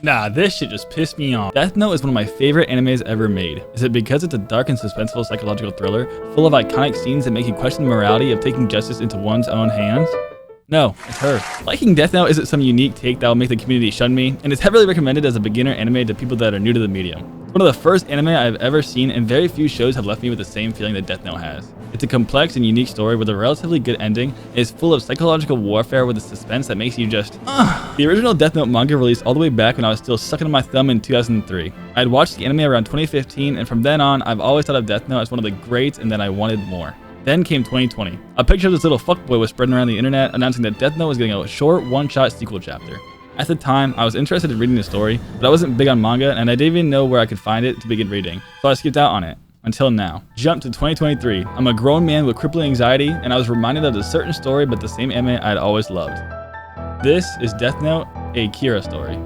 Nah, this shit just pissed me off. Death Note is one of my favorite animes ever made. Is it because it's a dark and suspenseful psychological thriller full of iconic scenes that make you question the morality of taking justice into one's own hands? No, it's her. Liking Death Note isn't some unique take that will make the community shun me, and it's heavily recommended as a beginner anime to people that are new to the medium. It's one of the first anime I've ever seen, and very few shows have left me with the same feeling that Death Note has. It's a complex and unique story with a relatively good ending, and is full of psychological warfare with a suspense that makes you just, The original Death Note manga released all the way back when I was still sucking on my thumb in 2003. I had watched the anime around 2015, and from then on, I've always thought of Death Note as one of the greats and that I wanted more. Then came 2020. A picture of this little fuckboy was spreading around the internet announcing that Death Note was getting a short one-shot sequel chapter. At the time, I was interested in reading the story, but I wasn't big on manga and I didn't even know where I could find it to begin reading, so I skipped out on it. Until now. Jump to 2023. I'm a grown man with crippling anxiety, and I was reminded of a certain story but the same anime I'd always loved. This is Death Note, a Kira story.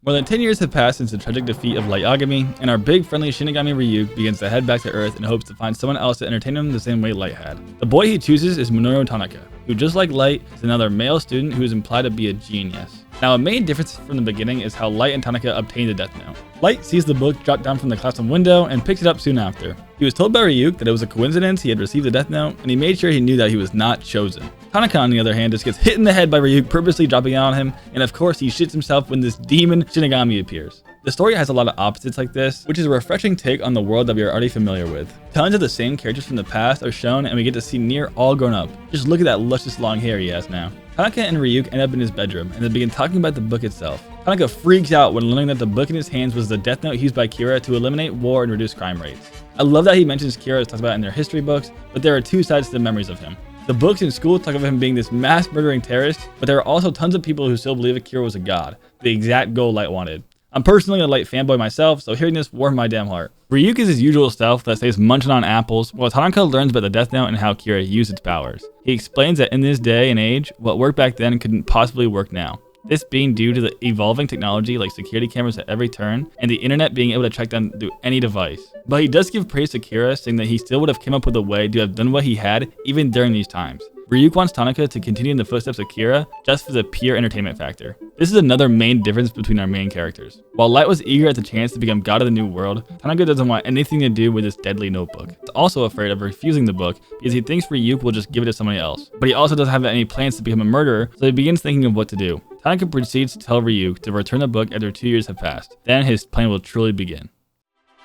More than 10 years have passed since the tragic defeat of Light Yagami, and our big friendly Shinigami Ryuk begins to head back to Earth in hopes to find someone else to entertain him the same way Light had. The boy he chooses is Minoru Tanaka, who just like Light is another male student who is implied to be a genius. Now, a main difference from the beginning is how Light and Tanaka obtained the Death Note. Light sees the book drop down from the classroom window and picks it up soon after. He was told by Ryuk that it was a coincidence he had received the Death Note, and he made sure he knew that he was not chosen. Tanaka, on the other hand, just gets hit in the head by Ryuk purposely dropping it on him, and of course he shits himself when this demon Shinigami appears. The story has a lot of opposites like this, which is a refreshing take on the world that we are already familiar with. Tons of the same characters from the past are shown, and we get to see Nier all grown up. Just look at that luscious long hair he has now. Tanaka and Ryuk end up in his bedroom, and they begin talking about the book itself. Tanaka freaks out when learning that the book in his hands was the Death Note used by Kira to eliminate war and reduce crime rates. I love that he mentions Kira as talked about in their history books, but there are two sides to the memories of him. The books in school talk of him being this mass murdering terrorist, but there are also tons of people who still believe Kira was a god, the exact goal Light wanted. I'm personally a Light fanboy myself, so hearing this warmed my damn heart. Ryuk is his usual self that stays munching on apples, while Tanaka learns about the Death Note and how Kira used its powers. He explains that in this day and age, what worked back then couldn't possibly work now. This being due to the evolving technology like security cameras at every turn, and the internet being able to track down through any device. But he does give praise to Kira, saying that he still would have come up with a way to have done what he had, even during these times. Ryuk wants Tanaka to continue in the footsteps of Kira, just for the pure entertainment factor. This is another main difference between our main characters. While Light was eager at the chance to become god of the new world, Tanaka doesn't want anything to do with this deadly notebook. He's also afraid of refusing the book because he thinks Ryuk will just give it to somebody else. But he also doesn't have any plans to become a murderer, so he begins thinking of what to do. Tanaka proceeds to tell Ryuk to return the book after 2 years have passed. Then his plan will truly begin.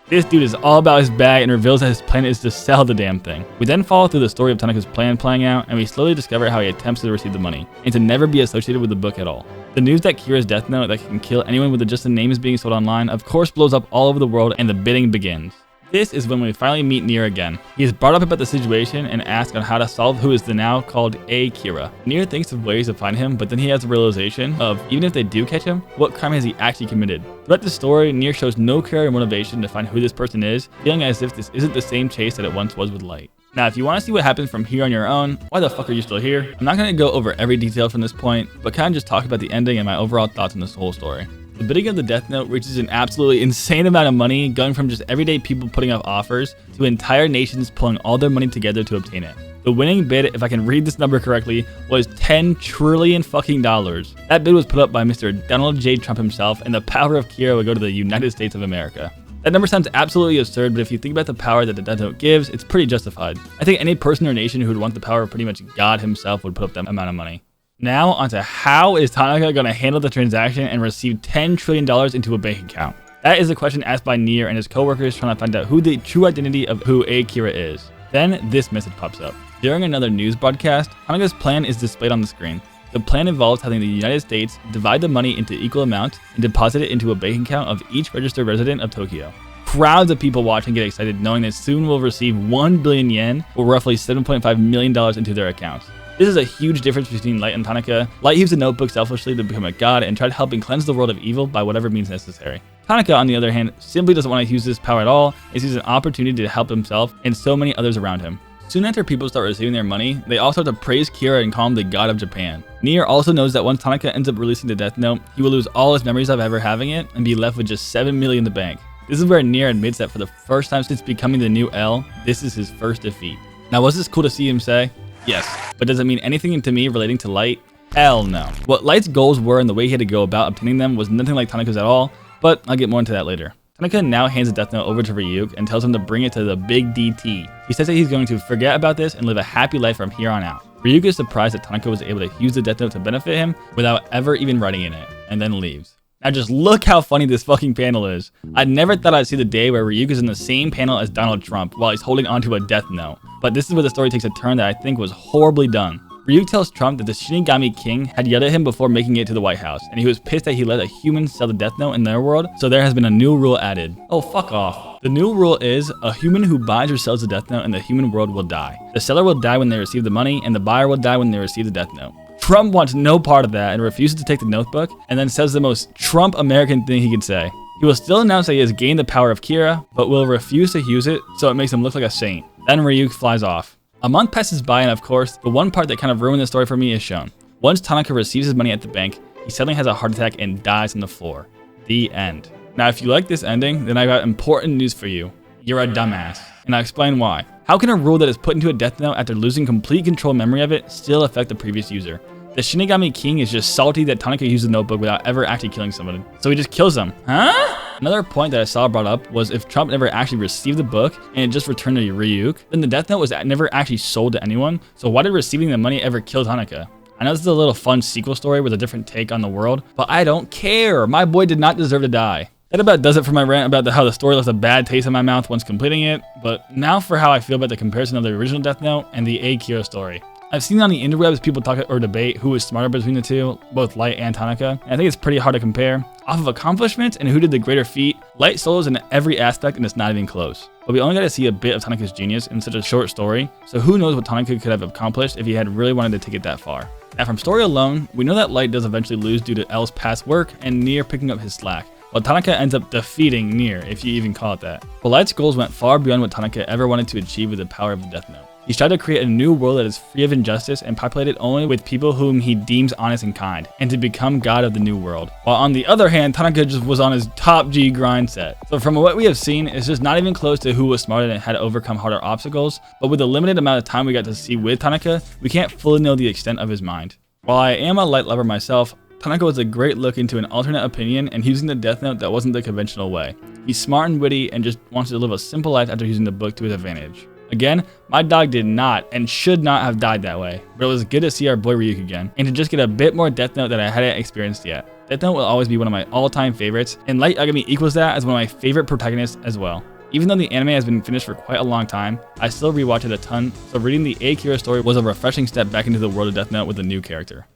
This dude is all about his bag and reveals that his plan is to sell the damn thing. We then follow through the story of Tanaka's plan playing out, and we slowly discover how he attempts to receive the money, and to never be associated with the book at all. The news that Kira's Death Note that can kill anyone with just a name is being sold online, of course blows up all over the world, and the bidding begins. This is when we finally meet Nier again. He is brought up about the situation and asked on how to solve who is the now called A Kira. Nier thinks of ways to find him, but then he has a realization of, even if they do catch him, what crime has he actually committed? Throughout the story, Nier shows no care or motivation to find who this person is, feeling as if this isn't the same chase that it once was with Light. Now, if you want to see what happens from here on your own, why the fuck are you still here? I'm not going to go over every detail from this point, but kind of just talk about the ending and my overall thoughts on this whole story. The bidding of the Death Note reaches an absolutely insane amount of money, going from just everyday people putting up offers to entire nations pulling all their money together to obtain it. The winning bid, if I can read this number correctly, was $10 trillion fucking dollars. That bid was put up by Mr. Donald J. Trump himself, and the power of Kira would go to the United States of America. That number sounds absolutely absurd, but if you think about the power that the Death Note gives, it's pretty justified. I think any person or nation who would want the power of pretty much God himself would put up that amount of money. Now onto how is Tanaka going to handle the transaction and receive $10 trillion into a bank account? That is a question asked by Nier and his co-workers trying to find out who the true identity of who A Kira is. Then this message pops up. During another news broadcast, Tanaka's plan is displayed on the screen. The plan involves having the United States divide the money into equal amounts and deposit it into a bank account of each registered resident of Tokyo. Crowds of people watching get excited knowing that soon will receive 1 billion yen, or roughly $7.5 million into their accounts. This is a huge difference between Light and Tanaka. Light used the notebook selfishly to become a god and tried helping cleanse the world of evil by whatever means necessary. Tanaka, on the other hand, simply doesn't want to use this power at all and sees an opportunity to help himself and so many others around him. Soon after people start receiving their money, they all start to praise Kira and call him the god of Japan. Nier also knows that once Tanaka ends up releasing the Death Note, he will lose all his memories of ever having it and be left with just 7 million in the bank. This is where Nier admits that for the first time since becoming the new L, this is his first defeat. Now, was this cool to see him say? Yes, but does it mean anything to me relating to Light? Hell no. What Light's goals were and the way he had to go about obtaining them was nothing like Tanaka's at all, but I'll get more into that later. Tanaka now hands the Death Note over to Ryuk and tells him to bring it to the big DT. He says that he's going to forget about this and live a happy life from here on out. Ryuk is surprised that Tanaka was able to use the Death Note to benefit him without ever even writing in it, and then leaves. Now just look how funny this fucking panel is. I never thought I'd see the day where Ryuk is in the same panel as Donald Trump while he's holding onto a Death Note. But this is where the story takes a turn that I think was horribly done. Ryuk tells Trump that the Shinigami King had yelled at him before making it to the White House, and he was pissed that he let a human sell the Death Note in their world, so there has been a new rule added. Oh, fuck off. The new rule is, a human who buys or sells the Death Note in the human world will die. The seller will die when they receive the money, and the buyer will die when they receive the Death Note. Trump wants no part of that and refuses to take the notebook, and then says the most Trump American thing he could say. He will still announce that he has gained the power of Kira, but will refuse to use it, so it makes him look like a saint. Then Ryuk flies off. A month passes by, and of course, the one part that kind of ruined the story for me is shown. Once Tanaka receives his money at the bank, he suddenly has a heart attack and dies on the floor. The end. Now, if you like this ending, then I got important news for you. You're a dumbass. And I'll explain why. How can a rule that is put into a Death Note after losing complete control memory of it still affect the previous user? The Shinigami King is just salty that Tanaka used the notebook without ever actually killing somebody, so he just kills them. Huh? Another point that I saw brought up was if Trump never actually received the book and it just returned to Ryuk, then the Death Note was never actually sold to anyone, so why did receiving the money ever kill Tanaka? I know this is a little fun sequel story with a different take on the world, but I don't care. My boy did not deserve to die. That about does it for my rant about how the story left a bad taste in my mouth once completing it, but now for how I feel about the comparison of the original Death Note and the A Kira story. I've seen on the interwebs people talk or debate who was smarter between the two, both Light and Tanaka, and I think it's pretty hard to compare. Off of accomplishments and who did the greater feat, Light solos in every aspect and it's not even close. But we only got to see a bit of Tanaka's genius in such a short story, so who knows what Tanaka could have accomplished if he had really wanted to take it that far. Now from story alone, we know that Light does eventually lose due to L's past work and Nier picking up his slack, while Tanaka ends up defeating Nier, if you even call it that. But Light's goals went far beyond what Tanaka ever wanted to achieve with the power of the Death Note. He's tried to create a new world that is free of injustice and populated only with people whom he deems honest and kind, and to become god of the new world. While on the other hand, Tanaka just was on his top G grind set. So from what we have seen, it's just not even close to who was smarter and had to overcome harder obstacles, but with the limited amount of time we got to see with Tanaka, we can't fully know the extent of his mind. While I am a Light lover myself, Tanaka was a great look into an alternate opinion and using the Death Note that wasn't the conventional way. He's smart and witty and just wants to live a simple life after using the book to his advantage. Again, my dog did not and should not have died that way, but it was good to see our boy Ryuk again, and to just get a bit more Death Note that I hadn't experienced yet. Death Note will always be one of my all-time favorites, and Light Yagami equals that as one of my favorite protagonists as well. Even though the anime has been finished for quite a long time, I still rewatch it a ton, so reading the A Kira story was a refreshing step back into the world of Death Note with a new character.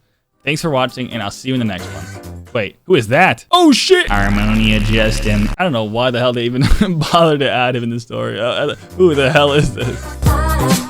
Thanks for watching, and I'll see you in the next one. Wait, who is that? Oh shit! Harmonia Justin. I don't know why the hell they even bothered to add him in the story. Who the hell is this?